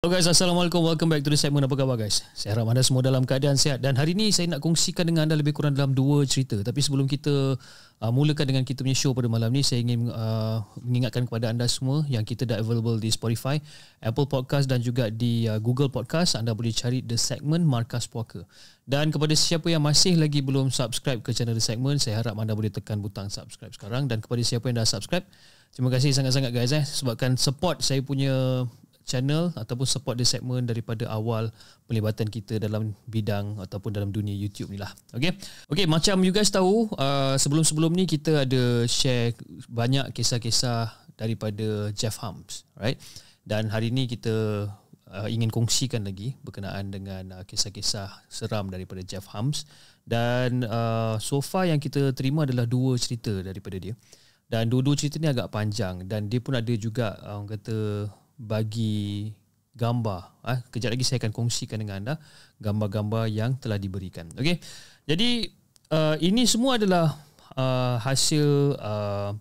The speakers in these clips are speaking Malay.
Hello guys, Assalamualaikum. Welcome back to the segment. Apa khabar guys? Saya harap anda semua dalam keadaan sihat. Dan hari ini saya nak kongsikan dengan anda lebih kurang dalam 2 cerita. Tapi sebelum kita mulakan dengan kita punya show pada malam ni, saya ingin mengingatkan kepada anda semua yang kita dah available di Spotify, Apple Podcast dan juga di Google Podcast. Anda boleh cari The Segment Markas Puaka. Dan kepada siapa yang masih lagi belum subscribe ke channel The Segment, saya harap anda boleh tekan butang subscribe sekarang. Dan kepada siapa yang dah subscribe, terima kasih sangat-sangat guys sebabkan support saya punya channel ataupun support The Segment daripada awal pelibatan kita dalam bidang ataupun dalam dunia YouTube ni lah. Okay, macam you guys tahu, sebelum-sebelum ni kita ada share banyak kisah-kisah daripada Jeff Harms, right? Dan hari ni kita ingin kongsikan lagi berkenaan dengan kisah-kisah seram daripada Jeff Harms. Dan so far yang kita terima adalah 2 cerita daripada dia. Dan dua-dua cerita ni agak panjang dan dia pun ada juga orang kata bagi gambar. Kejap lagi saya akan kongsikan dengan anda gambar-gambar yang telah diberikan. Okey. Jadi ini semua adalah hasil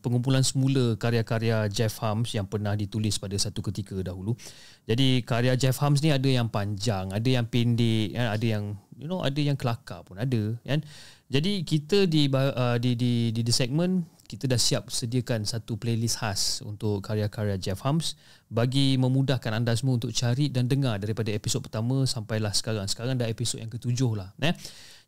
pengumpulan semula karya-karya Jeff Harms yang pernah ditulis pada satu ketika dahulu. Jadi karya Jeff Harms ni ada yang panjang, ada yang pendek, ada yang ada yang kelakar pun ada, kan. Jadi kita di The Segment kita dah siap sediakan satu playlist khas untuk karya-karya Jeff Harms bagi memudahkan anda semua untuk cari dan dengar daripada episod pertama sampailah sekarang. Sekarang dah episod yang ke-7 lah.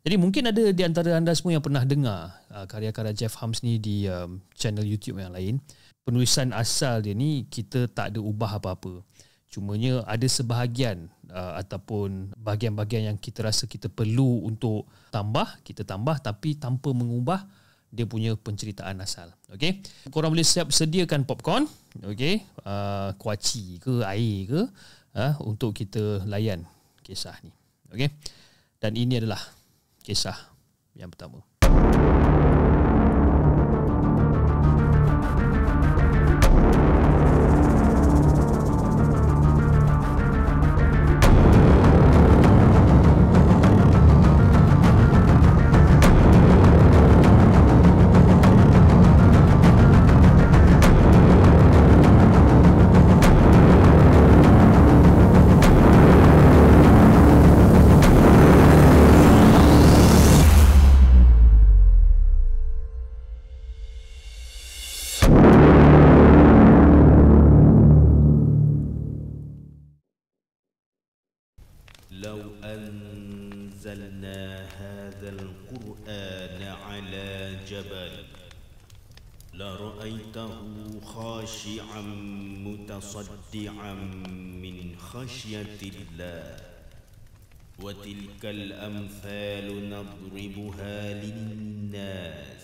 Jadi mungkin ada di antara anda semua yang pernah dengar karya-karya Jeff Harms ni di channel YouTube yang lain. Penulisan asal dia ni kita tak ada ubah apa-apa. Cumanya ada sebahagian ataupun bahagian-bahagian yang kita rasa kita perlu untuk tambah, kita tambah tapi tanpa mengubah dia punya penceritaan asal. Okey. Korang boleh siap sediakan popcorn, okey, kuaci ke air ke untuk kita layan kisah ni. Okey. Dan ini adalah kisah yang pertama. متصدعا من خشية الله وتلك الأمثال نضربها للناس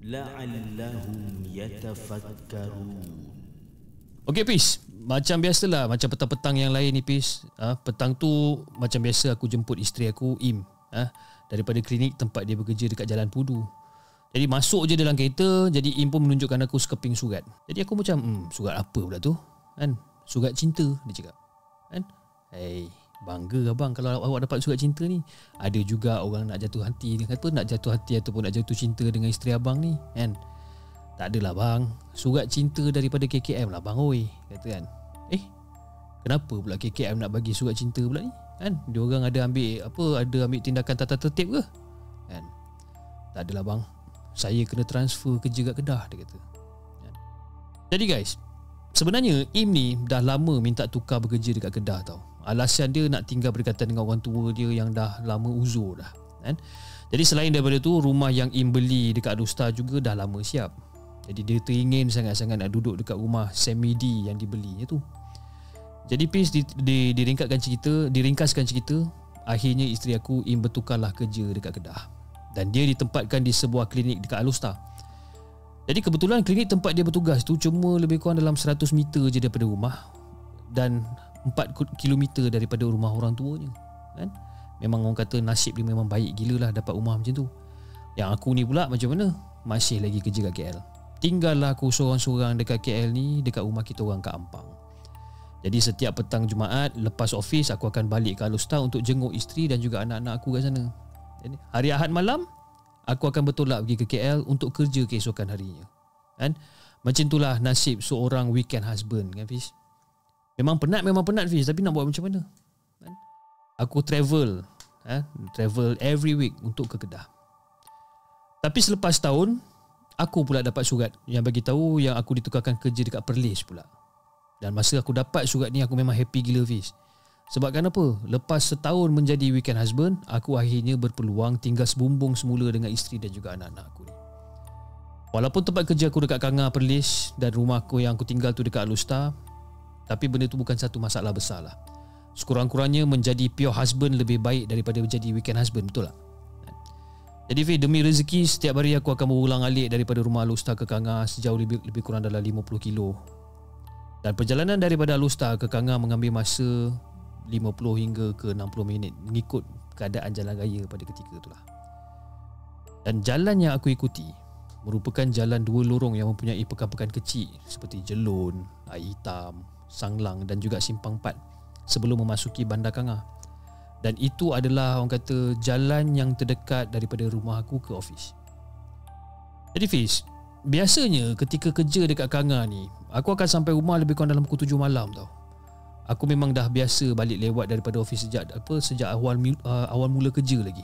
لعلهم يتفكرون. Okey Pis, macam biasalah, macam petang-petang yang lain ni Pis. Petang tu macam biasa aku jemput isteri aku Im daripada klinik tempat dia bekerja dekat Jalan Pudu. Jadi masuk je dalam kereta, jadi Im pun menunjukkan aku sekeping surat. Jadi aku macam, surat apa pula tu? Kan? Surat cinta, dia cakap. Kan? Hey, bangga abang kalau awak dapat surat cinta ni. Ada juga orang nak jatuh hati. Dia kata nak jatuh hati ataupun nak jatuh cinta dengan isteri abang ni. Kan? Tak adalah bang. Surat cinta daripada KKM lah bang, oi. Kata kan. Kenapa pula KKM nak bagi surat cinta pula ni? Kan? Dia orang ada ambil tindakan tata tertib ke? Kan? Tak adalah bang. Saya kena transfer kerja kat Kedah, dia kata. Jadi guys, sebenarnya Im ni dah lama minta tukar bekerja dekat Kedah tau. Alasan dia nak tinggal berdekatan dengan orang tua dia yang dah lama uzur dah, kan? Jadi selain daripada tu, rumah yang Im beli dekat Adusta juga dah lama siap. Jadi dia teringin sangat-sangat nak duduk dekat rumah semi-D yang dibelinya tu. Jadi Pis diringkaskan cerita, akhirnya isteri aku Im bertukarlah kerja dekat Kedah. Dan dia ditempatkan di sebuah klinik dekat Alusta. Jadi kebetulan klinik tempat dia bertugas tu cuma lebih kurang dalam 100 meter je daripada rumah dan 4 kilometer daripada rumah orang tuanya, kan? Memang orang kata nasib dia memang baik gila lah dapat rumah macam tu. Yang aku ni pula macam mana? Masih lagi kerja kat KL. Tinggallah aku seorang-seorang dekat KL ni, dekat rumah kita orang kat Ampang. Jadi setiap petang Jumaat lepas office aku akan balik ke Alusta untuk jenguk isteri dan juga anak-anak aku kat sana. Jadi, hari Ahad malam aku akan bertolak pergi ke KL untuk kerja keesokan harinya. Kan? Macam itulah nasib seorang weekend husband, kan Fiz? Memang penat Fiz, tapi nak buat macam mana? Kan? Aku travel every week untuk ke Kedah. Tapi selepas tahun, aku pula dapat surat yang bagi tahu yang aku ditukarkan kerja dekat Perlis pula. Dan masa aku dapat surat ni, aku memang happy gila Fiz. Sebab kenapa? Lepas setahun menjadi weekend husband, aku akhirnya berpeluang tinggal sebumbung semula dengan isteri dan juga anak-anak aku ni. Walaupun tempat kerja aku dekat Kangar Perlis dan rumah aku yang aku tinggal tu dekat Alustar, tapi benda tu bukan satu masalah besar lah. Sekurang-kurangnya menjadi pure husband lebih baik daripada menjadi weekend husband, betul tak? Jadi Fiz, demi rezeki setiap hari aku akan berulang-alik daripada rumah Alustar ke Kangar sejauh lebih kurang dalam 50 kilo. Dan perjalanan daripada Alustar ke Kangar mengambil masa 50 hingga ke 60 minit mengikut keadaan jalan raya pada ketika itulah. Dan jalan yang aku ikuti merupakan jalan dua lorong yang mempunyai pekan-pekan kecil seperti Jelun, Air Hitam, Sanglang dan juga Simpang 4 sebelum memasuki Bandar Kangar. Dan itu adalah orang kata jalan yang terdekat daripada rumah aku ke office. Jadi Fiz, biasanya ketika kerja dekat Kangar ni, aku akan sampai rumah lebih kurang dalam pukul 7 malam tau. Aku memang dah biasa balik lewat daripada office sejak awal mula kerja lagi.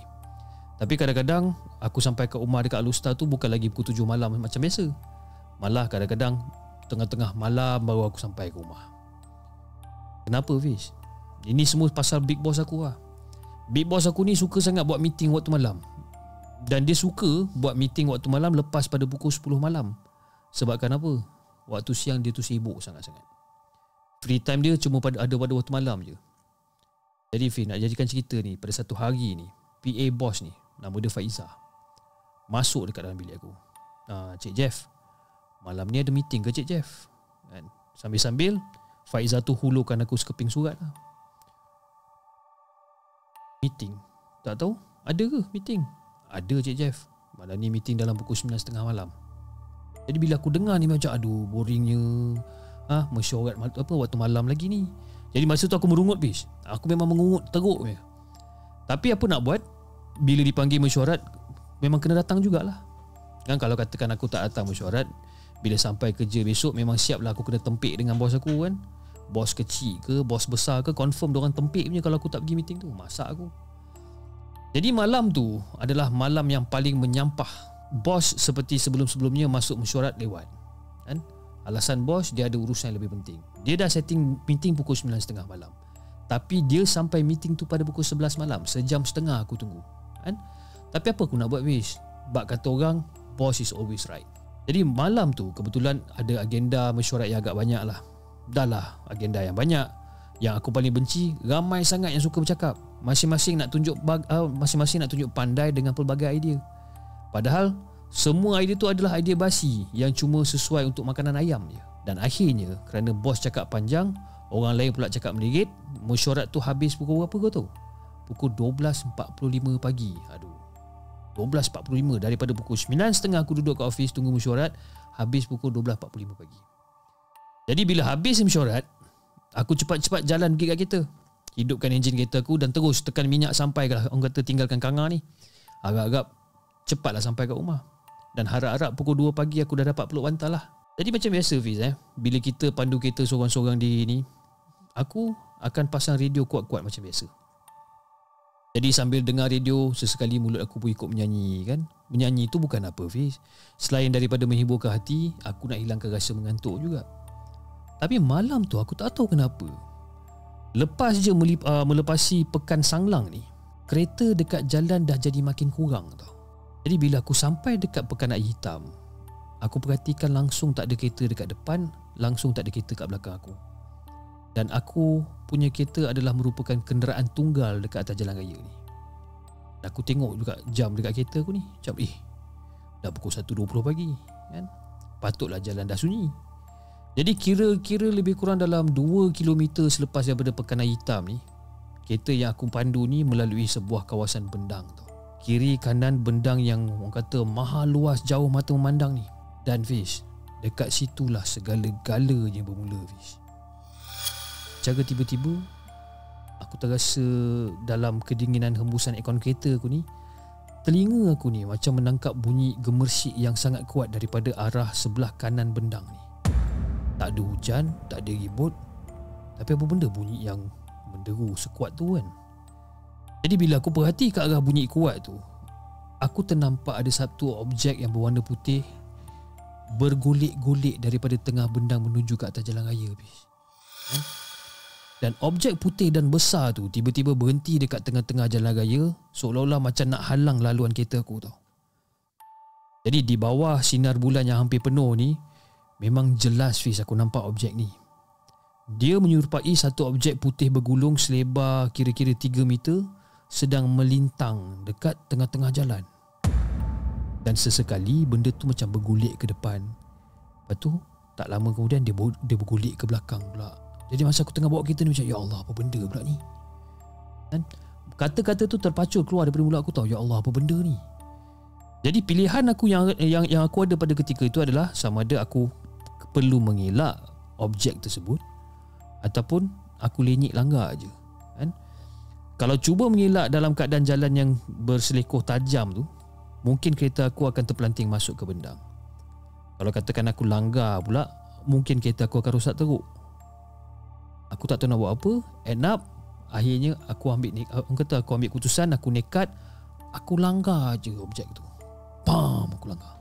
Tapi kadang-kadang aku sampai ke rumah dekat Alustar tu bukan lagi pukul 7 malam macam biasa. Malah kadang-kadang tengah-tengah malam baru aku sampai ke rumah. Kenapa Fiz? Ini semua pasal big boss aku lah. Big boss aku ni suka sangat buat meeting waktu malam. Dan dia suka buat meeting waktu malam lepas pada pukul 10 malam. Sebabkan apa? Waktu siang dia tu sibuk sangat-sangat. Free time dia cuma ada pada waktu malam je. Jadi Fiz, nak jadikan cerita ni, pada satu hari ni, PA boss ni, nama dia Faizah, masuk dekat dalam bilik aku. Cik Jeff, malam ni ada meeting ke Cik Jeff? Kan? Sambil-sambil Faizah tu hulurkan aku sekeping surat lah. Meeting? Tak tahu, ada ke meeting? Ada Cik Jeff, malam ni meeting dalam pukul 9.30 malam. Jadi bila aku dengar ni macam aduh boringnya, mesyuarat waktu malam lagi ni. Jadi masa tu aku merungut Fiz. Aku memang mengungut teruk je. Tapi apa nak buat, bila dipanggil mesyuarat memang kena datang jugalah. Kan kalau katakan aku tak datang mesyuarat, bila sampai kerja besok memang siap lah aku kena tempik dengan bos aku kan. Bos kecil ke, bos besar ke, confirm diorang tempik punya kalau aku tak pergi meeting tu. Masak aku. Jadi malam tu adalah malam yang paling menyampah. Bos seperti sebelum-sebelumnya masuk mesyuarat lewat kan? Alasan bos dia ada urusan yang lebih penting. Dia dah setting meeting pukul 9.30 malam. Tapi dia sampai meeting tu pada pukul 11 malam. Sejam setengah aku tunggu kan? Tapi apa aku nak buat Fiz? Bak kata orang, boss is always right. Jadi malam tu kebetulan ada agenda mesyuarat yang agak banyak lah. Dah lah agenda yang banyak. Yang aku paling benci, ramai sangat yang suka bercakap. Masing-masing nak tunjuk pandai dengan pelbagai idea. Padahal semua idea tu adalah idea basi yang cuma sesuai untuk makanan ayam je. Dan akhirnya kerana bos cakap panjang, orang lain pula cakap melirit, mesyuarat tu habis pukul berapa kau tahu? Pukul 12.45 pagi. 12.45. Daripada pukul 9.30 aku duduk kat office tunggu mesyuarat, habis pukul 12.45 pagi. Jadi bila habis mesyuarat, aku cepat-cepat jalan pergi kat kereta, hidupkan enjin kereta aku dan terus tekan minyak sampai ke, orang kata tinggalkan Kangar ni. Agak-agak cepatlah sampai kat rumah. Dan harap-harap pukul 2 pagi aku dah dapat peluk bantal lah. Jadi macam biasa Fiz, bila kita pandu kereta sorang-sorang di ni, aku akan pasang radio kuat-kuat macam biasa. Jadi sambil dengar radio, sesekali mulut aku pun ikut menyanyi kan. Menyanyi tu bukan apa Fiz, selain daripada menghiburkan hati, aku nak hilangkan rasa mengantuk juga. Tapi malam tu aku tak tahu kenapa, lepas je melepasi Pekan Sanglang ni, kereta dekat jalan dah jadi makin kurang tau. Jadi bila aku sampai dekat Pekan Air Hitam, aku perhatikan langsung tak ada kereta dekat depan, langsung tak ada kereta kat belakang aku. Dan aku punya kereta adalah merupakan kenderaan tunggal dekat atas jalan raya ni. Dan aku tengok juga jam dekat kereta aku ni, macam dah pukul 1.20 pagi kan? Patutlah jalan dah sunyi. Jadi kira-kira lebih kurang dalam 2 km selepas daripada Pekan Air Hitam ni, kereta yang aku pandu ni melalui sebuah kawasan bendang tau. Kiri kanan bendang yang orang kata maha luas, jauh mata memandang ni. Dan Fiz, dekat situlah segala-galanya bermula Fiz. Cara tiba-tiba aku terasa dalam kedinginan hembusan aircon kereta aku ni, telinga aku ni macam menangkap bunyi gemersik yang sangat kuat daripada arah sebelah kanan bendang ni. Tak ada hujan, tak ada ribut, Tapi apa benda bunyi yang menderu sekuat tu kan. Jadi bila aku perhati ke arah bunyi kuat tu, aku ternampak ada satu objek yang berwarna putih bergolek-golek daripada tengah bendang menuju ke atas jalan raya. Dan objek putih dan besar tu tiba-tiba berhenti dekat tengah-tengah jalan raya, seolah-olah macam nak halang laluan kereta aku tau. Jadi di bawah sinar bulan yang hampir penuh ni, memang jelas Fiz aku nampak objek ni. Dia menyerupai satu objek putih bergulung selebar kira-kira 3 meter sedang melintang dekat tengah-tengah jalan. Dan sesekali benda tu macam bergulik ke depan. Lepas tu tak lama kemudian dia bergulik ke belakang pula. Jadi masa aku tengah bawa kereta ni macam, ya Allah apa benda pula ni. Dan kata-kata tu terpacul keluar daripada mulut aku tau, ya Allah apa benda ni. Jadi pilihan aku yang aku ada pada ketika itu adalah sama ada aku perlu mengelak objek tersebut ataupun aku lenyek langgar aje. Kan? Kalau cuba mengelak dalam keadaan jalan yang berselekoh tajam tu, mungkin kereta aku akan terpelanting masuk ke bendang. Kalau katakan aku langgar pula, mungkin kereta aku akan rosak teruk. Aku tak tahu nak buat apa. End up akhirnya aku ambil keputusan, aku nekat, aku langgar je objek tu. Bam, aku langgar.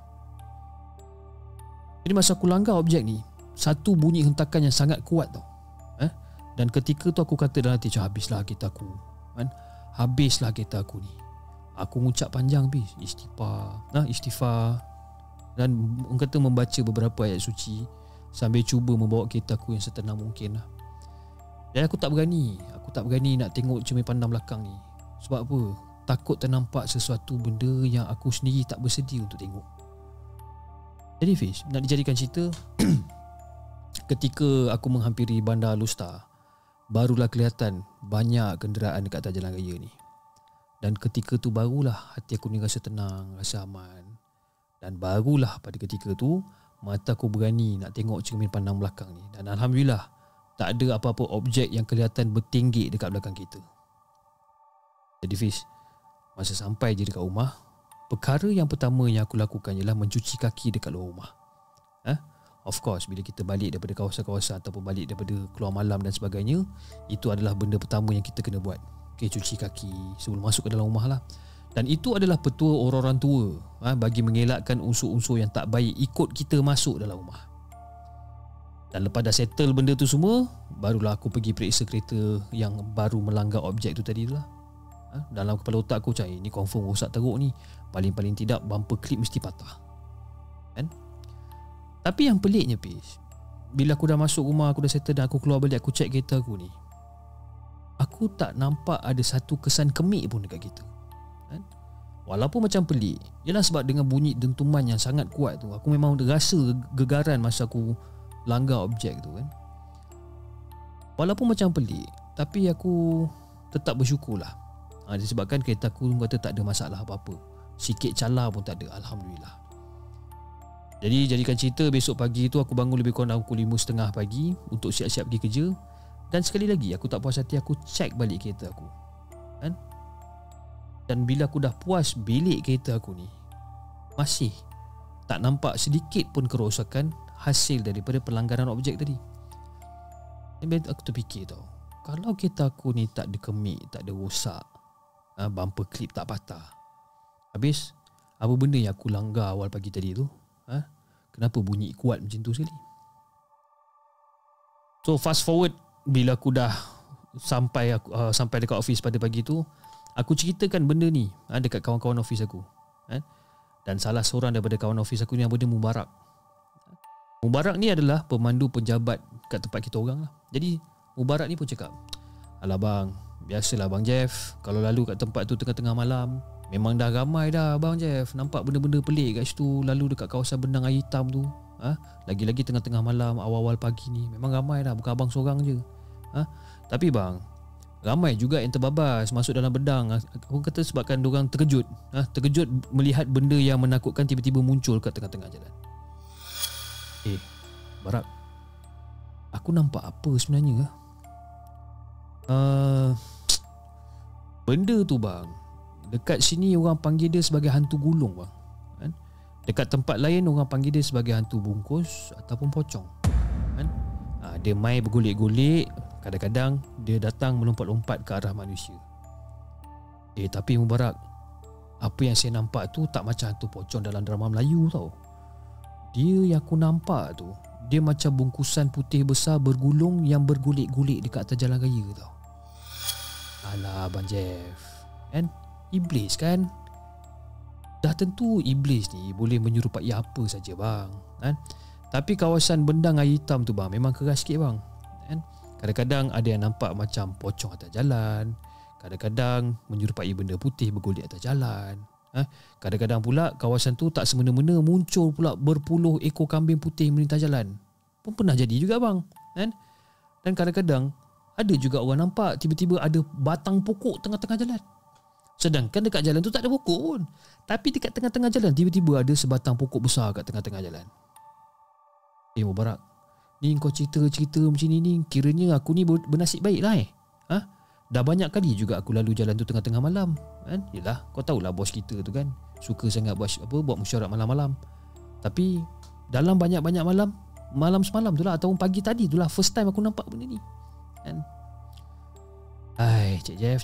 Jadi masa aku langgar objek ni, satu bunyi hentakan yang sangat kuat tau. Dan ketika tu aku kata dalam hati, habislah kereta aku. Kan? Habislah kereta aku ni. Aku mengucap panjang istighfar dan orang kata membaca beberapa ayat suci sambil cuba membawa kereta aku yang setenang mungkin lah. Dan aku tak berani nak tengok cermin pandang belakang ni. Sebab apa? Takut ternampak sesuatu benda yang aku sendiri tak bersedia untuk tengok. Jadi Fiz, nak dijadikan cerita, ketika aku menghampiri Bandar Lusta, barulah kelihatan banyak kenderaan dekat atas jalan raya ni. Dan ketika tu barulah hati aku ni rasa tenang, rasa aman. Dan barulah pada ketika tu mata aku berani nak tengok cermin pandang belakang ni. Dan Alhamdulillah tak ada apa-apa objek yang kelihatan bertinggik dekat belakang kita. Jadi Fiz, masa sampai je dekat rumah, perkara yang pertama yang aku lakukan ialah mencuci kaki dekat luar rumah. Of course, bila kita balik daripada kawasan-kawasan ataupun balik daripada keluar malam dan sebagainya, itu adalah benda pertama yang kita kena buat. Okay, cuci kaki sebelum masuk ke dalam rumah lah. Dan itu adalah petua orang-orang tua bagi mengelakkan unsur-unsur yang tak baik ikut kita masuk dalam rumah. Dan lepas dah settle benda tu semua, barulah aku pergi periksa kereta yang baru melanggar objek tu tadi tu lah. Dalam kepala otak aku macam, ni confirm rosak teruk ni. Paling-paling tidak bumper clip mesti patah. Kan? Tapi yang peliknya Fiz, bila aku dah masuk rumah, aku dah settle dan aku keluar balik, aku check kereta aku ni, aku tak nampak ada satu kesan kemik pun dekat kereta. Kan? Walaupun macam pelik, ialah sebab dengan bunyi dentuman yang sangat kuat tu, aku memang rasa gegaran masa aku langgar objek tu kan. Walaupun macam pelik, tapi aku tetap bersyukur lah. Disebabkan kereta aku kata tak ada masalah apa-apa. Sikit calar pun tak ada, Alhamdulillah. Jadi jadikan cerita, besok pagi tu aku bangun lebih kurang pukul 5.30 pagi untuk siap-siap pergi kerja. Dan sekali lagi aku tak puas hati, aku check balik kereta aku kan? Dan bila aku dah puas bilik kereta aku ni, masih tak nampak sedikit pun kerosakan hasil daripada pelanggaran objek tadi. Dan aku terfikir tau, kalau kereta aku ni tak ada kemik, tak ada rosak, bumper clip tak patah, habis apa benda yang aku langgar awal pagi tadi tu? Kenapa bunyi kuat macam tu sekali? So fast forward, bila aku dah sampai dekat office pada pagi tu, aku ceritakan benda ni dekat kawan-kawan office aku. Dan salah seorang daripada kawan office aku ni yang bernama Mubarak. Mubarak ni adalah pemandu penjabat kat tempat kita orang lah. Jadi Mubarak ni pun cakap, alah bang, biasalah bang Jeff, kalau lalu kat tempat tu tengah-tengah malam, memang dah ramai dah Abang Jeff nampak benda-benda pelik kat situ. Lalu dekat kawasan bendang air hitam tu, lagi-lagi tengah-tengah malam, awal-awal pagi ni, memang ramai dah, bukan abang seorang je. Tapi bang, ramai juga yang terbabas masuk dalam bendang. Orang kata sebabkan diorang terkejut melihat benda yang menakutkan tiba-tiba muncul kat tengah-tengah jalan. Barak, aku nampak apa sebenarnya? Benda tu bang, dekat sini orang panggil dia sebagai hantu gulung bang. Kan? Dekat tempat lain orang panggil dia sebagai hantu bungkus ataupun pocong. Kan? Dia mai bergolek-golek Kadang-kadang dia datang melompat-lompat ke arah manusia. Tapi Mubarak, apa yang saya nampak tu tak macam hantu pocong dalam drama Melayu tau. Dia yang aku nampak tu, dia macam bungkusan putih besar bergulung yang bergulik-gulik dekat atas jalan raya tau. Alah Abang Jeff, kan? Iblis kan? Dah tentu iblis ni boleh menyerupai apa saja bang, kan? Tapi kawasan bendang air hitam tu bang memang keras sikit bang, kan? Kadang-kadang ada yang nampak macam pocong atas jalan, kadang-kadang menyerupai benda putih bergulik atas jalan. Kadang-kadang pula kawasan tu tak semena-mena muncul pula berpuluh ekor kambing putih melintas jalan. Pun pernah jadi juga bang, kan? Dan kadang-kadang ada juga orang nampak tiba-tiba ada batang pokok tengah-tengah jalan. Sedangkan dekat jalan tu tak ada pokok pun. Tapi dekat tengah-tengah jalan tiba-tiba ada sebatang pokok besar kat tengah-tengah jalan. Mubarak, ni kau cerita-cerita macam ni kiranya aku ni bernasib baik lah Dah banyak kali juga aku lalu jalan tu tengah-tengah malam, kan? Yelah, kau tahulah bos kita tu kan suka sangat buat mesyuarat malam-malam. Tapi dalam banyak-banyak malam semalam tu lah ataupun pagi tadi tu lah first time aku nampak benda ni, kan? Hai Cik Jeff,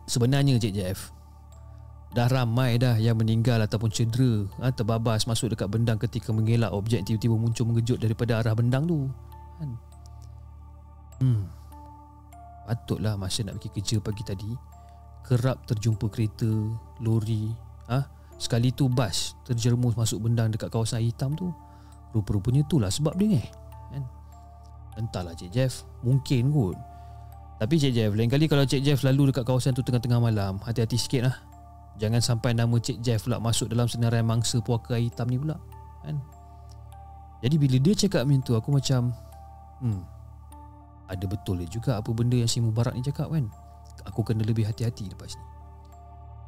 sebenarnya Cik Jeff, dah ramai dah yang meninggal ataupun cedera, terbabas masuk dekat bendang ketika mengelak objek tiba-tiba muncul mengejut daripada arah bendang tu, kan? Patutlah masa nak pergi kerja pagi tadi kerap terjumpa kereta, lori, sekali tu bas terjerumus masuk bendang dekat kawasan hitam tu. Rupa-rupanya itulah sebab dia, kan? Entahlah Cik Jeff, mungkin kot. Tapi Cik Jeff, lain kali kalau Cik Jeff lalu dekat kawasan tu tengah-tengah malam, hati-hati sikit lah. Jangan sampai nama Cik Jeff pula masuk dalam senarai mangsa puaka air hitam ni pula, kan? Jadi bila dia cakap macam tu, aku macam ada betul dia juga apa benda yang si Mubarak ni cakap, kan? Aku kena lebih hati-hati lepas ni.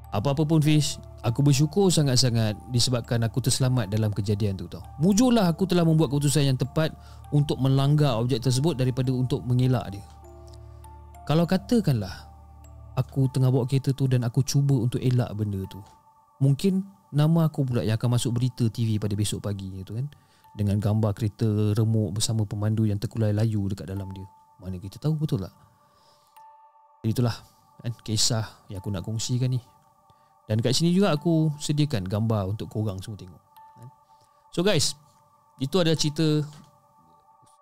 Apa-apa pun Fish, aku bersyukur sangat-sangat disebabkan aku terselamat dalam kejadian tu tau. Mujurlah aku telah membuat keputusan yang tepat untuk melanggar objek tersebut daripada untuk mengelak dia. Kalau katakanlah aku tengah bawa kereta tu dan aku cuba untuk elak benda tu, mungkin nama aku pula yang akan masuk berita TV pada besok paginya tu, kan? Dengan gambar kereta remuk bersama pemandu yang terkulai layu dekat dalam dia. Mana kita tahu, betul tak? Jadi itulah, kan, kisah yang aku nak kongsikan ni. Dan kat sini juga aku sediakan gambar untuk korang semua tengok. So guys, itu adalah cerita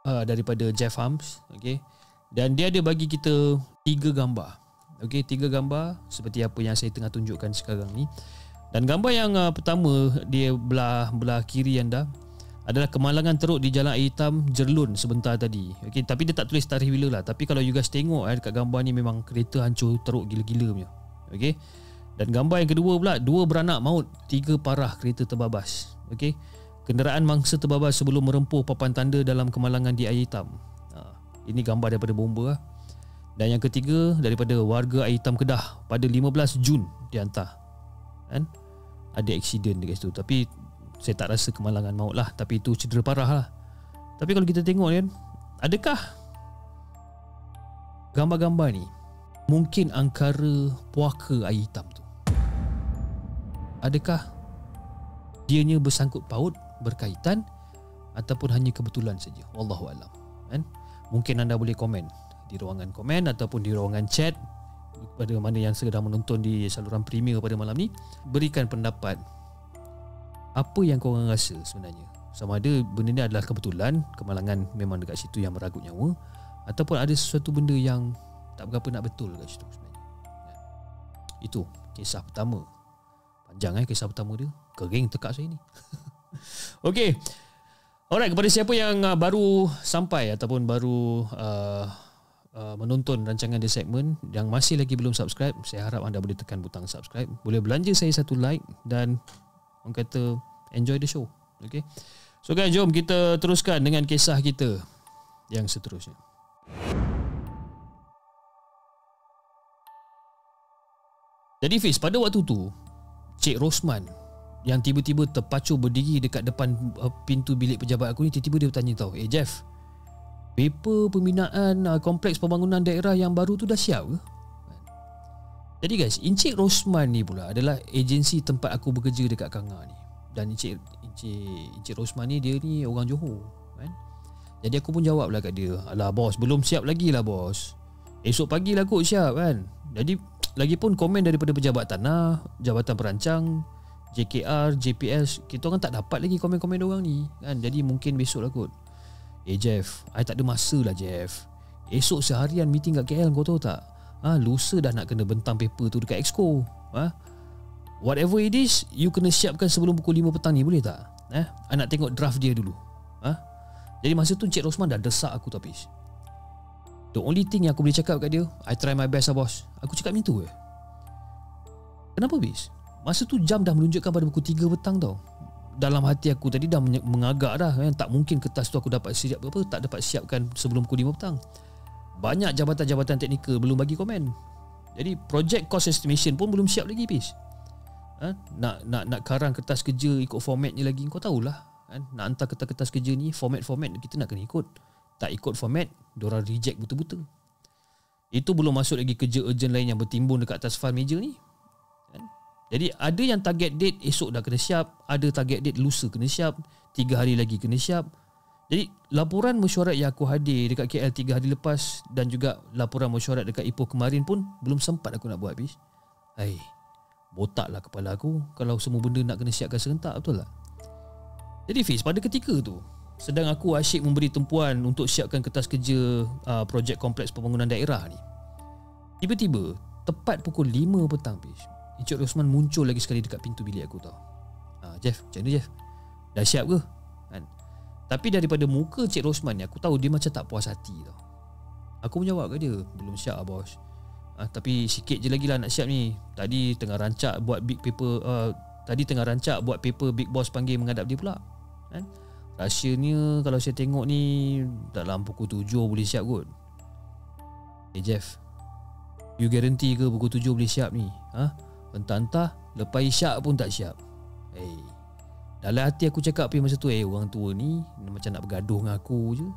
daripada Jeff Harms, okay? Dan dia ada bagi kita 3 gambar. Okay, 3 gambar seperti apa yang saya tengah tunjukkan sekarang ni. Dan gambar yang pertama, dia belah kiri anda, adalah kemalangan teruk di jalan air hitam Jerlun sebentar tadi. Okay, tapi dia tak tulis tarikh bila lah. Tapi kalau you guys tengok dekat gambar ni, memang kereta hancur teruk gila-gila punya. Okay. Dan gambar yang kedua pula, 2 beranak maut, 3 parah kereta terbabas. Okay. Kenderaan mangsa terbabas sebelum merempuh papan tanda dalam kemalangan di air hitam. Ini gambar daripada bomba lah. Dan yang ketiga daripada warga air hitam Kedah pada 15 Jun dihantar, kan? Ada aksiden dekat situ. Tapi saya tak rasa kemalangan maut lah, tapi itu cedera parah lah. Tapi kalau kita tengok kan, adakah gambar-gambar ni mungkin angkara puaka air hitam tu? Adakah dianya bersangkut paut, berkaitan, ataupun hanya kebetulan saja? Wallahualam, kan? Mungkin anda boleh komen di ruangan komen ataupun di ruangan chat pada mana yang sedang menonton di saluran Premier pada malam ni. Berikan pendapat apa yang korang rasa sebenarnya. Sama ada benda ni adalah kebetulan, kemalangan memang dekat situ yang meragut nyawa, ataupun ada sesuatu benda yang tak berapa nak betul dekat situ sebenarnya. Itu kisah pertama. Panjang kisah pertama dia. Kering tekak saya ni. Okey. Alright, kepada siapa yang baru sampai ataupun baru menonton rancangan The Segment, yang masih lagi belum subscribe, saya harap anda boleh tekan butang subscribe. Boleh belanja saya satu like dan orang kata enjoy the show. Okay. So guys, jom kita teruskan dengan kisah kita yang seterusnya. Jadi Fiz, pada waktu tu Cik Rosman yang tiba-tiba terpacu berdiri dekat depan pintu bilik pejabat aku ni, tiba-tiba dia bertanya tau, Jeff, paper pembinaan kompleks pembangunan daerah yang baru tu dah siap ke? Jadi guys, Encik Rosman ni pula adalah agensi tempat aku bekerja dekat Kanga ni. Dan Encik Rosman ni, dia ni orang Johor, kan? Jadi aku pun jawab lah kat dia, alah bos, belum siap lagi lah bos, esok pagi lah kot siap kan. Jadi lagipun komen daripada pejabat tanah, jabatan perancang, JKR, JPS, kita orang tak dapat lagi komen-komen diorang ni kan. Jadi mungkin besok lah kot. Jeff, I tak ada masa lah Jeff. Esok seharian meeting kat KL, kau tahu tak? Lusa dah nak kena bentang paper tu dekat Exco. Whatever it is, you kena siapkan sebelum pukul 5 petang ni, boleh tak? I nak tengok draft dia dulu. Jadi masa tu Encik Rosman dah desak aku tau Fiz. The only thing yang aku boleh cakap kat dia, I try my best lah bos. Aku cakap macam tu Kenapa Fiz? Masa tu jam dah menunjukkan pada pukul 3 petang tau. Dalam hati aku tadi dah mengagak dah tak mungkin kertas tu aku dapat siap tak dapat siapkan sebelum pukul 5 petang. Banyak jabatan-jabatan teknikal belum bagi komen. Jadi project cost estimation pun belum siap lagi Fiz. Nak karang kertas kerja ikut formatnya lagi, kau tahulah kan? Nak hantar kertas-kertas kerja ni, format kita nak kena ikut. Tak ikut format, diorang reject buta-buta. Itu belum masuk lagi kerja urgent lain yang bertimbun dekat atas file meja ni kan? Jadi ada yang target date esok dah kena siap, ada target date lusa kena siap, 3 hari lagi kena siap. Jadi laporan mesyuarat yang aku hadir dekat KL 3 hari lepas dan juga laporan mesyuarat dekat Ipoh kemarin pun belum sempat aku nak buat habis. Botaklah kepala aku kalau semua benda nak kena siapkan serentak, betul tak? Jadi Fiz, pada ketika tu sedang aku asyik memberi tumpuan untuk siapkan kertas kerja projek kompleks pembangunan daerah ni, tiba-tiba tepat pukul 5 petang Fiz, Encik Rosman muncul lagi sekali dekat pintu bilik aku tau. Jeff, macam mana Jeff? Dah siap ke? Kan? Tapi daripada muka Encik Rosman ni, aku tahu dia macam tak puas hati tau. Aku menjawab kat dia, belum siap lah bos. Tapi sikit je lagi lah nak siap ni. Tadi tengah rancak buat big paper, paper big boss panggil menghadap dia pula kan? Rahsianya kalau saya tengok ni dalam pukul 7 boleh siap kot. Jeff, you guarantee ke pukul 7 boleh siap ni? Entah-entah lepas isyak pun tak siap. Dalam hati aku cakap masa tu, orang tua ni macam nak bergaduh dengan aku je.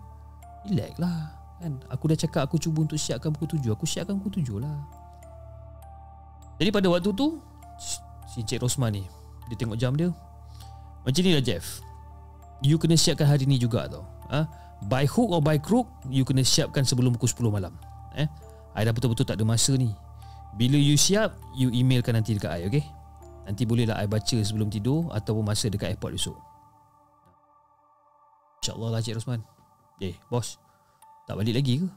Relax lah kan? Aku dah cakap aku cuba untuk siapkan pukul 7, aku siapkan pukul 7 lah. Jadi pada waktu tu si Encik Rosman ni, dia tengok jam dia, macam ni lah Jeff, you kena siapkan hari ni juga tau. By hook or by crook, you kena siapkan sebelum pukul 10 malam. I dah betul-betul tak ada masa ni. Bila you siap, you emailkan nanti dekat I, okay? Nanti bolehlah I baca sebelum tidur ataupun masa dekat airport esok. InsyaAllah lah Encik Rosman. Bos, tak balik lagi ke?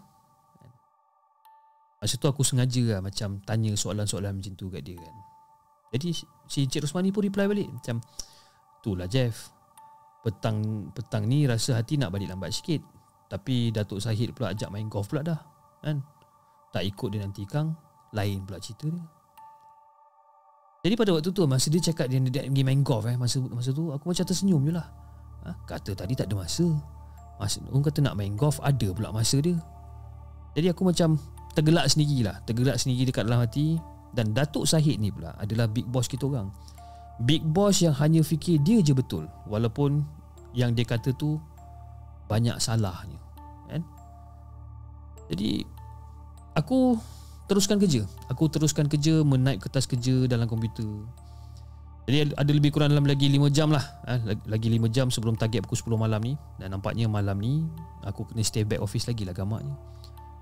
Masa tu aku sengaja lah macam tanya soalan-soalan macam tu kat dia kan. Jadi si Encik Rosman ni pun reply balik macam, itulah Jeff, petang ni rasa hati nak balik lambat sikit, tapi Datuk Zahid pula ajak main golf pula dah kan. Tak ikut dia nanti Kang, lain pula cerita dia. Jadi pada waktu tu masa dia cakap dia pergi main golf, masa tu aku macam tersenyum je lah. Kata tadi tak ada masa orang kata nak main golf, ada pula masa dia. Jadi aku macam tergelak sendiri dekat dalam hati. Dan Datuk Zahid ni pula adalah big boss kita orang. Big boss yang hanya fikir dia je betul, walaupun yang dia kata tu banyak salahnya kan? Jadi aku teruskan kerja, menaip kertas kerja dalam komputer. Jadi ada lebih kurang dalam lagi 5 jam lah, lagi 5 jam sebelum target pukul 10 malam ni. Dan nampaknya malam ni aku kena stay back office lagi lah gamaknya.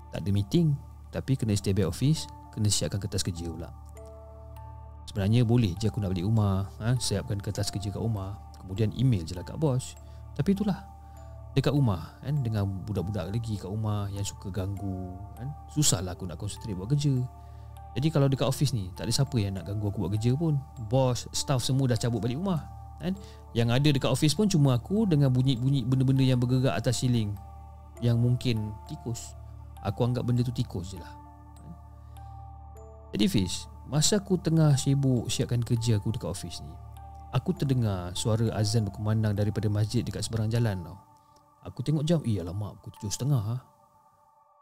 Tak ada meeting, tapi kena stay back office, kena siapkan kertas kerja pula. Sebenarnya boleh je aku nak balik rumah, siapkan kertas kerja kat rumah, kemudian email je lah kat bos. Tapi itulah, dekat rumah kan, dengan budak-budak lagi kat rumah yang suka ganggu kan, susahlah aku nak concentrate buat kerja. Jadi kalau dekat office ni tak ada siapa yang nak ganggu aku buat kerja pun. Bos, staff semua dah cabut balik rumah kan? Yang ada dekat office pun cuma aku dengan bunyi-bunyi benda-benda yang bergerak atas ceiling yang mungkin tikus. Aku anggap benda tu tikus je lah. Jadi Fiz, masa aku tengah sibuk siapkan kerja aku dekat office ni, aku terdengar suara azan berkumandang daripada masjid dekat seberang jalan tau. Aku tengok jam, alamak, pukul 7.30.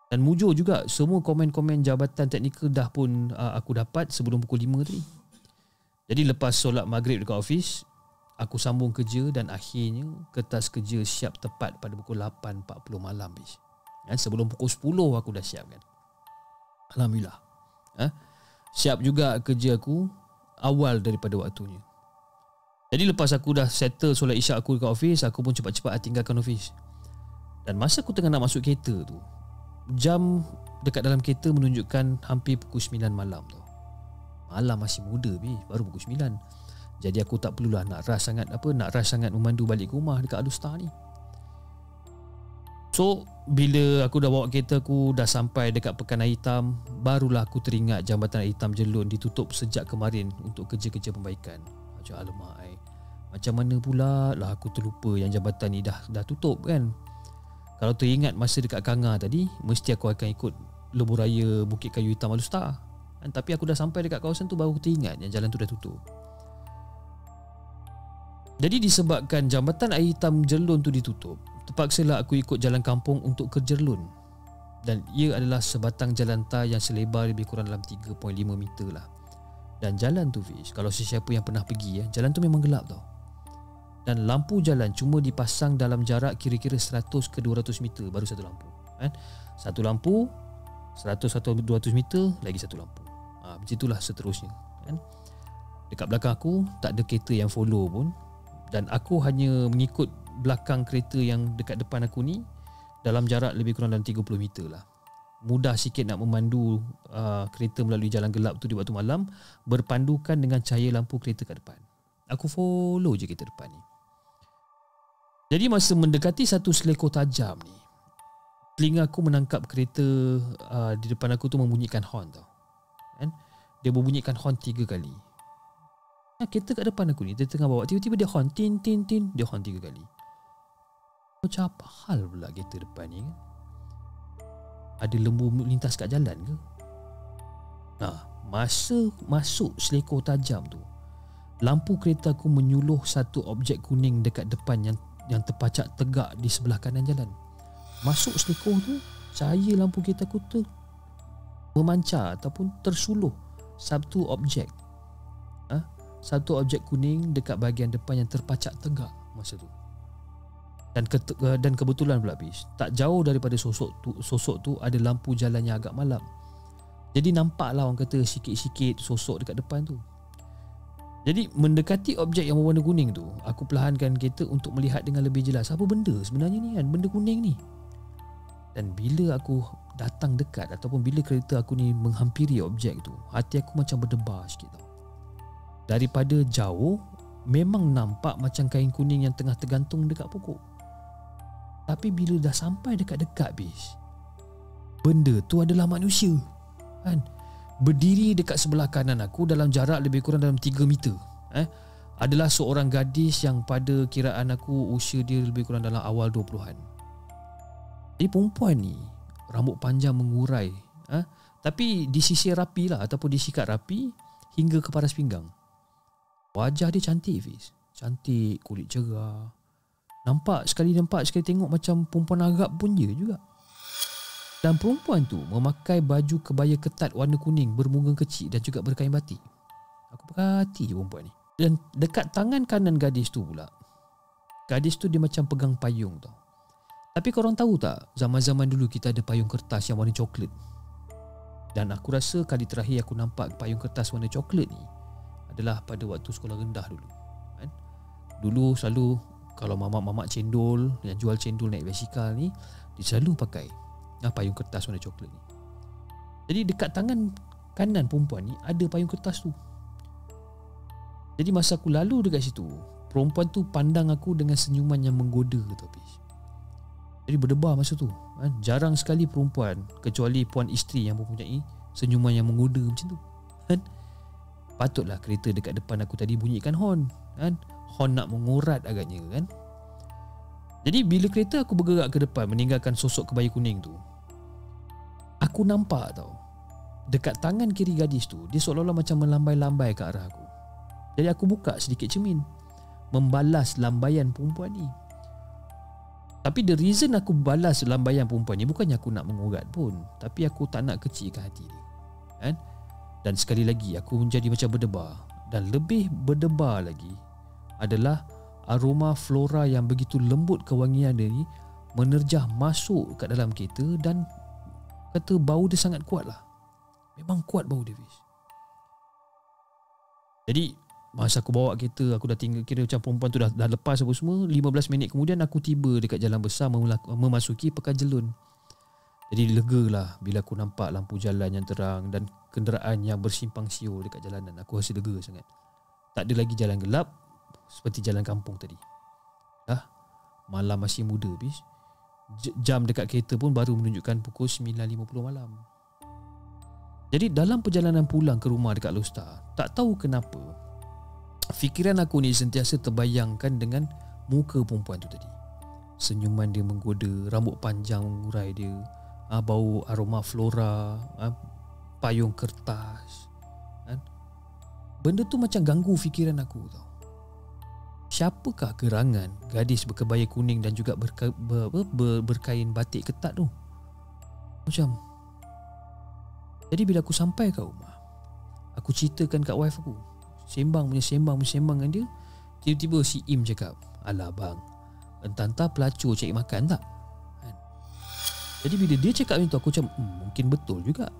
Dan mujur juga semua komen-komen jabatan teknikal dah pun aku dapat sebelum pukul 5 tadi. Jadi lepas solat maghrib dekat office, aku sambung kerja dan akhirnya kertas kerja siap tepat pada pukul 8.40 malam Fiz. Sebelum pukul 10 aku dah siap kan. Alhamdulillah. Siap juga kerja aku awal daripada waktunya. Jadi lepas aku dah settle solat isyak aku dekat office, aku pun cepat-cepat tinggalkan office. Dan masa aku tengah nak masuk kereta tu, jam dekat dalam kereta menunjukkan hampir pukul 9 malam tau. Malam masih muda baru pukul 9. Jadi aku tak perlulah nak rush sangat memandu balik ke rumah dekat Alustar ni. So bila aku dah bawa kereta aku dah sampai dekat Pekan Air Hitam, barulah aku teringat Jambatan Air Hitam Jelun ditutup sejak kemarin untuk kerja-kerja pembaikan. Alamak, macam mana pula lah aku terlupa yang jambatan ni dah tutup kan. Kalau teringat masa dekat Kanga tadi, mesti aku akan ikut lebuh raya Bukit Kayu Hitam Alustar. Tapi aku dah sampai dekat kawasan tu baru aku teringat yang jalan tu dah tutup. Jadi disebabkan Jambatan Air Hitam Jelun tu ditutup, terpaksalah aku ikut jalan kampung untuk ke Jerlun. Dan ia adalah sebatang jalan tar yang selebar lebih kurang dalam 3.5 meter lah. Dan jalan tu Fish, kalau sesiapa yang pernah pergi jalan tu memang gelap tau. Dan lampu jalan cuma dipasang dalam jarak kira-kira 100 ke 200 meter baru satu lampu kan? Satu lampu 100 atau 200 meter lagi satu lampu. Begitulah seterusnya kan? Dekat belakang aku tak ada kereta yang follow pun, dan aku hanya mengikut belakang kereta yang dekat depan aku ni dalam jarak lebih kurang dalam 30 meter lah. Mudah sikit nak memandu kereta melalui jalan gelap tu di waktu malam berpandukan dengan cahaya lampu kereta kat depan. Aku follow je kereta depan ni. Jadi masa mendekati satu selekor tajam ni, telinga aku menangkap kereta di depan aku tu membunyikan horn tau kan? Dia berbunyikan horn 3 kali. Kereta kat depan aku ni dia tengah bawa, tiba-tiba dia horn tin tin tin, dia horn 3 kali. Macam apa hal pula kereta depan ni kan? Ada lembu lintas kat jalan ke? Masa masuk selekor tajam tu, lampu kereta aku menyuluh satu objek kuning dekat depan yang terpacak tegak di sebelah kanan jalan. Masuk selekor tu, cahaya lampu kereta aku tu memancar ataupun tersuluh satu objek. Satu objek kuning dekat bahagian depan yang terpacak tegak masa tu. Dan kebetulan pula tak jauh daripada sosok tu ada lampu jalan yang agak malam. Jadi nampaklah orang kata sikit-sikit sosok dekat depan tu. Jadi mendekati objek yang berwarna kuning tu, aku perlahankan kereta untuk melihat dengan lebih jelas apa benda sebenarnya ni kan, benda kuning ni. Dan bila aku datang dekat ataupun bila kereta aku ni menghampiri objek tu, hati aku macam berdebar sikit tau. Daripada jauh memang nampak macam kain kuning yang tengah tergantung dekat pokok. Tapi bila dah sampai dekat-dekat benda tu adalah manusia kan? Berdiri dekat sebelah kanan aku dalam jarak lebih kurang dalam 3 meter. Adalah seorang gadis yang pada kiraan aku usia dia lebih kurang dalam awal 20-an. Jadi perempuan ni rambut panjang mengurai, tapi disisir rapi lah ataupun disikat rapi hingga ke paras pinggang. Wajah dia cantik Fiz. Cantik, kulit cerah. Nampak sekali tengok macam perempuan Arab pun je juga. Dan perempuan tu memakai baju kebaya ketat warna kuning bermungga kecil dan juga berkain batik. Aku perhati je perempuan ni. Dan dekat tangan kanan gadis tu pula, gadis tu dia macam pegang payung tau. Tapi korang tahu tak, zaman-zaman dulu kita ada payung kertas yang warna coklat. Dan aku rasa kali terakhir aku nampak payung kertas warna coklat ni adalah pada waktu sekolah rendah dulu kan? Dulu selalu kalau mamak-mamak cendol yang jual cendol naik basikal ni, dia selalu pakai payung kertas warna coklat ni. Jadi dekat tangan kanan perempuan ni ada payung kertas tu. Jadi masa aku lalu dekat situ, perempuan tu pandang aku dengan senyuman yang menggoda tu. Jadi berdebar masa tu kan? Jarang sekali perempuan, kecuali puan isteri, yang mempunyai senyuman yang menggoda macam tu kan? Patutlah kereta dekat depan aku tadi bunyikan horn kan? Horn nak mengurat agaknya kan. Jadi bila kereta aku bergerak ke depan meninggalkan sosok kebaya kuning tu, aku nampak tau, dekat tangan kiri gadis tu dia seolah-olah macam melambai-lambai ke arah aku. Jadi aku buka sedikit cermin membalas lambaian perempuan ni. Tapi the reason aku balas lambaian perempuan ni bukannya aku nak mengurat pun, tapi aku tak nak kecilkan hati dia kan? Dan sekali lagi aku menjadi macam berdebar. Dan lebih berdebar lagi adalah aroma flora yang begitu lembut kewangian dia ni menerjah masuk kat dalam kereta, dan kata bau dia sangat kuat lah. Memang kuat bau dia Fiz. Jadi Masa aku bawa kereta, aku dah tinggal, kira macam perempuan tu dah lepas apa semua. 15 minit kemudian aku tiba dekat jalan besar memasuki Pekan Jelun. Jadi lega lah bila aku nampak lampu jalan yang terang dan kenderaan yang bersimpang siur dekat jalanan. Aku rasa lega sangat. Tak ada lagi jalan gelap seperti jalan kampung tadi. Malam masih muda bis. Jam dekat kereta pun baru menunjukkan pukul 9.50 malam. Jadi dalam perjalanan pulang ke rumah dekat Lostar, tak tahu kenapa fikiran aku ni sentiasa terbayangkan dengan muka perempuan tu tadi. Senyuman dia menggoda, rambut panjang mengurai dia, bau aroma flora, payung kertas. Benda tu macam ganggu fikiran aku tau. Siapakah gerangan gadis berkebaya kuning dan juga berkain batik ketat tu? Macam. Jadi bila aku sampai kat rumah, aku ceritakan kat wife aku. Sembang dengan dia. Tiba-tiba si Im cakap, "Alah bang, entah-entah pelacur cari makan tak?" Jadi bila dia cakap macam tu, aku macam mungkin betul juga.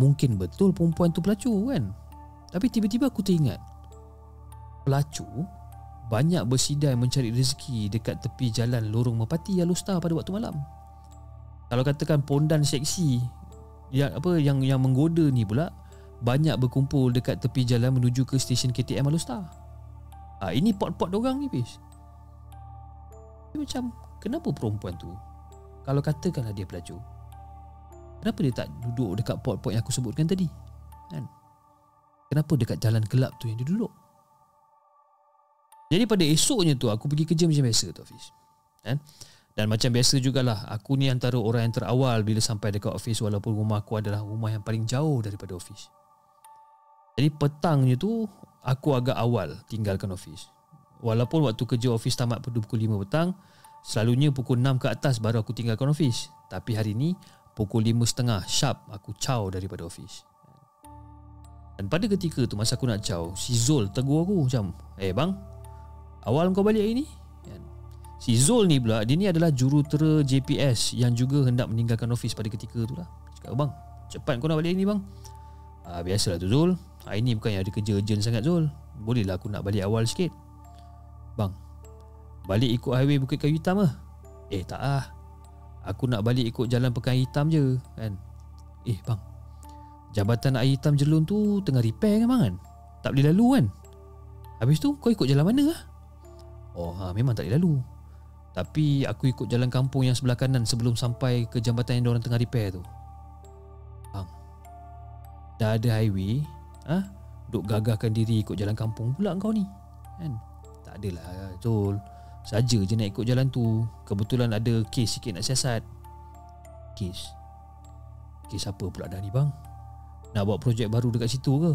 Mungkin betul perempuan tu pelacur kan. Tapi tiba-tiba aku teringat, pelacur banyak bersidai mencari rezeki dekat tepi jalan lorong Merpati Alostar pada waktu malam. Kalau katakan pondan seksi yang menggoda ni pula banyak berkumpul dekat tepi jalan menuju ke stesen KTM Alostar. Ini pot-pot dorang ni bis. Macam kenapa perempuan tu, kalau katakanlah dia pelacur, kenapa dia tak duduk dekat pot-pot yang aku sebutkan tadi kan? Kenapa dekat jalan gelap tu yang dia duduk? Jadi pada esoknya tu aku pergi kerja macam biasa tu Hafiz kan? Dan macam biasa jugalah, aku ni antara orang yang terawal bila sampai dekat office, walaupun rumah aku adalah rumah yang paling jauh daripada office. Jadi petangnya tu aku agak awal tinggalkan office. Walaupun waktu kerja office tamat pada pukul 5 petang, selalunya pukul 6 ke atas baru aku tinggalkan office. Tapi hari ni pukul 5.30 sharp aku caw daripada office. Dan pada ketika tu masa aku nak caw, si Zul tegur aku macam, bang, awal kau balik hari ni? Si Zul ni pula, dia ni adalah jurutera JPS yang juga hendak meninggalkan office pada ketika tu lah. Cakap, bang, cepat kau nak balik hari ni bang. Biasalah tu Zul, hari ni bukan yang ada kerja urgent sangat Zul. Bolehlah aku nak balik awal sikit. Bang, balik ikut highway Bukit Kayu Hitam lah. Tak lah, aku nak balik ikut jalan Pekan Hitam je kan. Bang, jambatan air hitam Jelun tu tengah repair kan bang kan? Tak boleh lalu kan? Habis tu kau ikut jalan mana lah? Memang tak boleh lalu. Tapi aku ikut jalan kampung yang sebelah kanan sebelum sampai ke jambatan yang diorang tengah repair tu. Bang, dah ada highway, duk gagahkan diri ikut jalan kampung pula kau ni kan? Tak adalah Zul, saja je nak ikut jalan tu. Kebetulan ada kes sikit nak siasat. Kes apa pula dah ni bang? Nak buat projek baru dekat situ ke?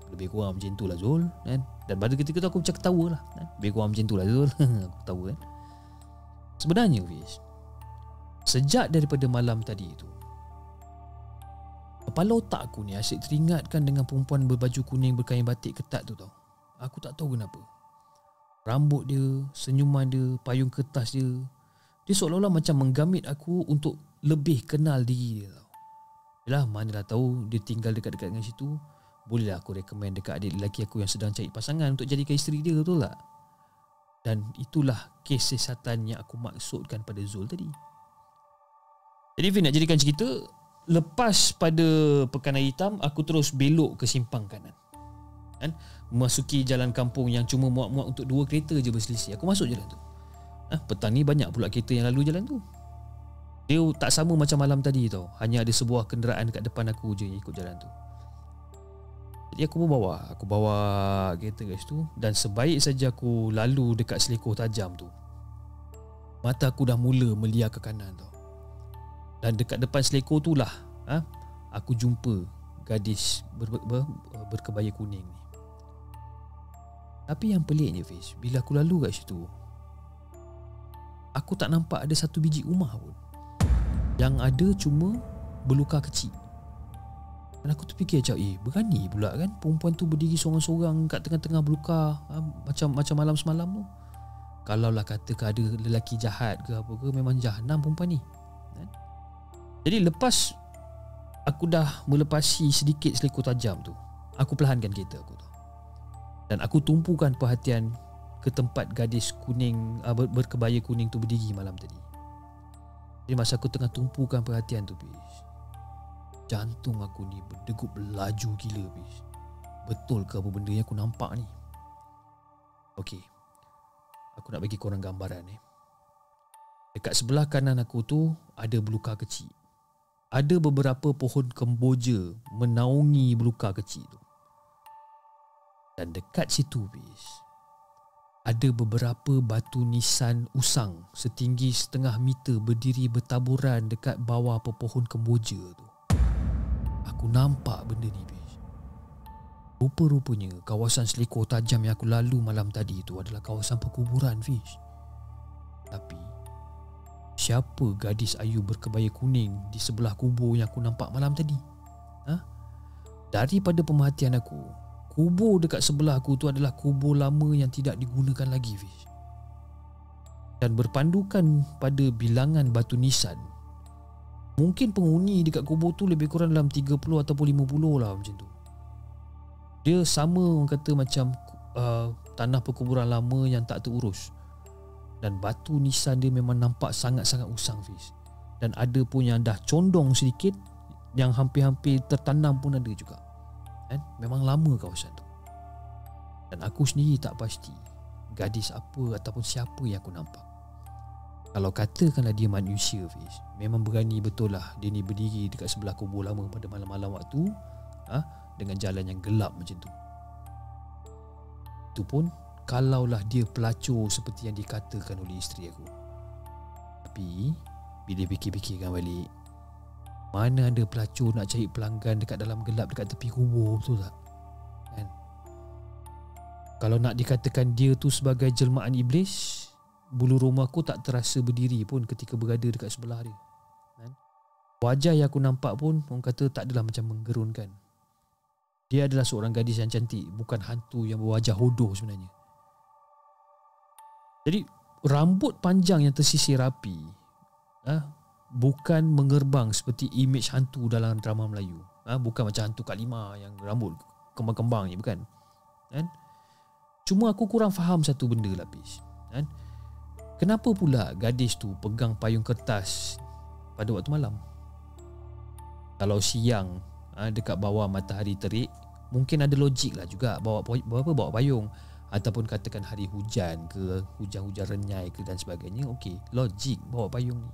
Lebih kurang macam tu lah Zul kan? Dan pada ketika tu aku macam ketawa lah kan? Lebih kurang macam tu lah Zul. Aku ketawa kan. Sebenarnya Fiz, sejak daripada malam tadi tu, kepala otak aku ni asyik teringatkan dengan perempuan berbaju kuning berkain batik ketat tu tau. Aku tak tahu kenapa. Rambut dia, senyuman dia, payung kertas dia, dia seolah-olah macam menggamit aku untuk lebih kenal diri dia tau. Yalah, manalah tahu dia tinggal dekat-dekat dengan situ. Bolehlah aku recommend dekat adik lelaki aku yang sedang cari pasangan untuk jadikan isteri dia, betul tak? Dan itulah kes siasatan yang aku maksudkan pada Zul tadi. Jadi Fin, nak jadikan cerita, lepas pada Pekan Air Hitam, aku terus belok ke simpang kanan kan? Memasuki jalan kampung yang cuma muat-muat untuk 2 kereta je berselisih. Aku masuk jalan tu. Petang ni banyak pula kereta yang lalu jalan tu. Dia tak sama macam malam tadi tau. Hanya ada sebuah kenderaan dekat depan aku je yang ikut jalan tu. Jadi aku bawa kereta kat situ. Dan sebaik saja aku lalu dekat selekoh tajam tu, mata aku dah mula meliar ke kanan tau. Dan dekat depan selekoh tu lah aku jumpa gadis berkebaya kuning ni. Tapi yang peliknya Fiz, bila aku lalu kat situ, aku tak nampak ada satu biji rumah pun. Yang ada cuma belukar kecil. Dan aku terfikir macam, berani pula kan perempuan tu berdiri sorang-sorang kat tengah-tengah belukar, macam malam semalam tu. Kalaulah katakan ada lelaki jahat ke apa ke, memang jahanam perempuan ni kan? Jadi lepas aku dah melepasi sedikit selekoh tajam tu, aku perlahankan kereta aku tu. Dan aku tumpukan perhatian ke tempat gadis kuning berkebaya kuning tu berdiri malam tadi. Jadi masa aku tengah tumpukan perhatian tu, Fiz, jantung aku ni berdegup laju gila, Fiz. Betul ke apa benda yang aku nampak ni? Okey, aku nak bagi korang gambaran ni. Dekat sebelah kanan aku tu ada belukar kecil. Ada beberapa pohon kemboja menaungi belukar kecil tu. Dan dekat situ, Fiz, ada beberapa batu nisan usang setinggi 1/2 meter berdiri bertaburan dekat bawah pepohon kemboja tu. Aku nampak benda ni, Fiz. Rupa-rupanya kawasan selekor tajam yang aku lalu malam tadi tu adalah kawasan perkuburan, Fiz. Tapi siapa gadis ayu berkebaya kuning di sebelah kubur yang aku nampak malam tadi? Daripada pemerhatian aku, kubur dekat sebelah aku tu adalah kubur lama yang tidak digunakan lagi, Fiz. Dan berpandukan pada bilangan batu nisan, mungkin penghuni dekat kubur tu lebih kurang dalam 30 ataupun 50 lah macam tu. Dia sama orang kata macam tanah perkuburan lama yang tak terurus. Dan batu nisan dia memang nampak sangat-sangat usang, Fiz. Dan ada pun yang dah condong sedikit, yang hampir-hampir tertanam pun ada juga. Memang lama kawasan tu. Dan aku sendiri tak pasti gadis apa ataupun siapa yang aku nampak. Kalau katakanlah dia manusia, Fiz, memang berani betul lah dia ni berdiri dekat sebelah kubur lama pada malam-malam waktu, dengan jalan yang gelap macam tu. Itu pun kalaulah dia pelacur seperti yang dikatakan oleh isteri aku. Tapi bila fikir-fikirkan balik, mana ada pelacur nak cari pelanggan dekat dalam gelap dekat tepi kubur, betul tak? Kan? Kalau nak dikatakan dia tu sebagai jelmaan iblis, bulu roma aku tak terasa berdiri pun ketika berada dekat sebelah dia. Kan? Wajah yang aku nampak pun orang kata tak adalah macam menggerunkan. Dia adalah seorang gadis yang cantik, bukan hantu yang berwajah hodoh sebenarnya. Jadi rambut panjang yang tersisir rapi, bukan mengerbang seperti imej hantu dalam drama Melayu. Bukan macam hantu Kak Lima yang rambut kembang-kembang ni, bukan. Kan? Cuma aku kurang faham satu benda, Lapis. Kan? Kenapa pula gadis tu pegang payung kertas pada waktu malam? Kalau siang dekat bawah matahari terik, mungkin ada logik lah juga bawa payung. Ataupun katakan hari hujan ke, hujan-hujan renyai ke dan sebagainya, okey, logik bawa payung ni.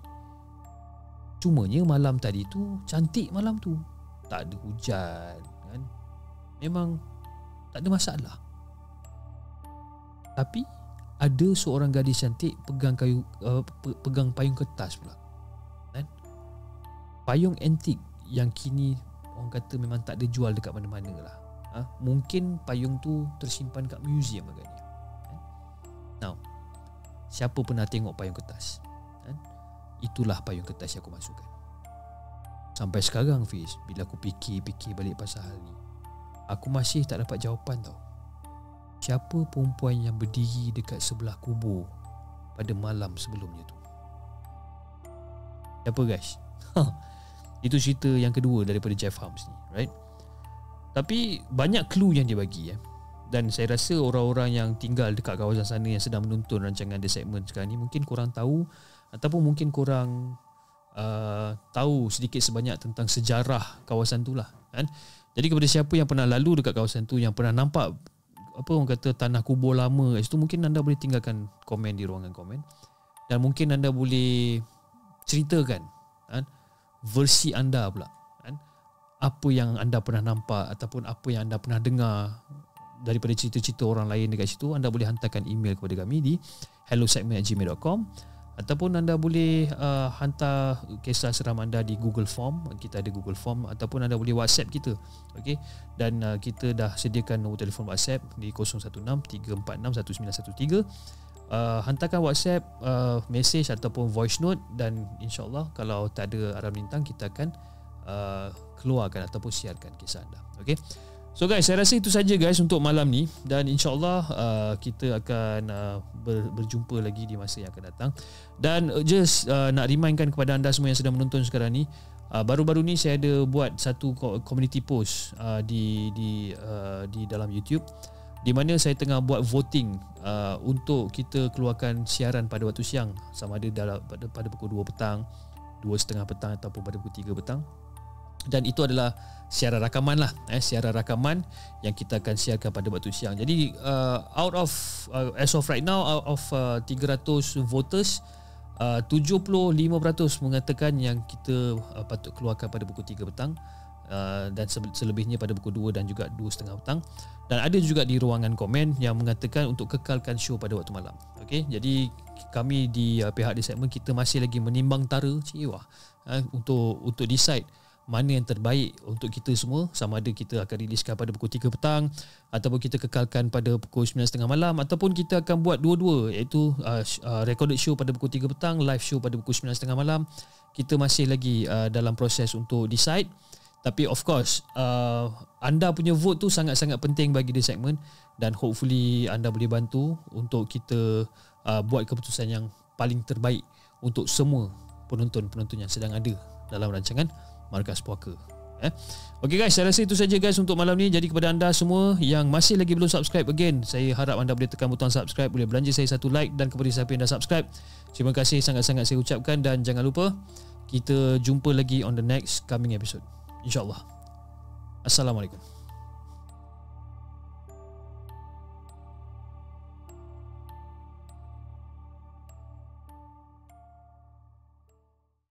Cumanya malam tadi tu cantik, malam tu tak ada hujan kan, memang tak ada masalah. Tapi ada seorang gadis cantik pegang pegang payung kertas pula kan? Payung antik yang kini orang kata memang tak ada jual dekat mana-mana lah. Mungkin payung tu tersimpan kat museum agaknya. Now, siapa pernah tengok payung kertas? Itulah payung kertas yang aku masukkan. Sampai sekarang, Fiz, bila aku fikir balik pasal hal ni, aku masih tak dapat jawapan tau. Siapa perempuan yang berdiri dekat sebelah kubur pada malam sebelumnya tu? Siapa, guys? Itu cerita yang kedua daripada Jeff Harms ni, right? Tapi banyak clue yang dia bagi dan saya rasa orang-orang yang tinggal dekat kawasan sana yang sedang menonton rancangan The Segment sekarang ni mungkin korang tahu ataupun mungkin korang tahu sedikit sebanyak tentang sejarah kawasan tu lah kan. Jadi kepada siapa yang pernah lalu dekat kawasan tu, yang pernah nampak apa orang kata tanah kubur lama kat situ, mungkin anda boleh tinggalkan komen di ruangan komen dan mungkin anda boleh ceritakan kan, versi anda pula. Apa yang anda pernah nampak ataupun apa yang anda pernah dengar daripada cerita-cerita orang lain dekat situ. Anda boleh hantarkan email kepada kami di hellosegment@gmail.com ataupun anda boleh hantar kisah seram anda di Google Form. Kita ada Google Form ataupun anda boleh WhatsApp kita. Okey, dan kita dah sediakan nombor telefon WhatsApp di 0163461913. Hantarkan WhatsApp message ataupun voice note dan insyaAllah kalau tak ada arah bintang kita akan keluarkan ataupun siarkan kisah anda. Okay. So guys, saya rasa itu saja guys untuk malam ni dan insyaAllah kita akan berjumpa lagi di masa yang akan datang. Dan just nak remindkan kepada anda semua yang sedang menonton sekarang ni, baru-baru ni saya ada buat satu community post di dalam YouTube di mana saya tengah buat voting untuk kita keluarkan siaran pada waktu siang, sama ada pada pukul 2 petang, 2.30 petang ataupun pada pukul 3 petang. Dan itu adalah siaran rakaman lah, siaran rakaman yang kita akan siarkan pada waktu siang. Jadi as of right now, out of 300 voters, 75% mengatakan yang kita patut keluarkan pada pukul 3 petang, dan selebihnya pada pukul 2 dan juga 2.30 petang. Dan ada juga di ruangan komen yang mengatakan untuk kekalkan show pada waktu malam. Okey, jadi kami di pihak di segmen kita masih lagi menimbang tara untuk decide mana yang terbaik untuk kita semua, sama ada kita akan riliskan pada pukul 3 petang ataupun kita kekalkan pada pukul 9.30 malam, ataupun kita akan buat dua-dua, iaitu recorded show pada pukul 3 petang, live show pada pukul 9.30 malam. Kita masih lagi dalam proses untuk decide. Tapi of course anda punya vote tu sangat-sangat penting bagi The Segment, dan hopefully anda boleh bantu untuk kita buat keputusan yang paling terbaik untuk semua penonton-penonton yang sedang ada dalam rancangan Markas Puaka. Okay guys, saya rasa itu saja guys untuk malam ni. Jadi kepada anda semua yang masih lagi belum subscribe, again saya harap anda boleh tekan butang subscribe, boleh belanja saya satu like, dan kepada siapa yang dah subscribe, terima kasih sangat-sangat saya ucapkan. Dan jangan lupa kita jumpa lagi on the next coming episode, InsyaAllah. Assalamualaikum.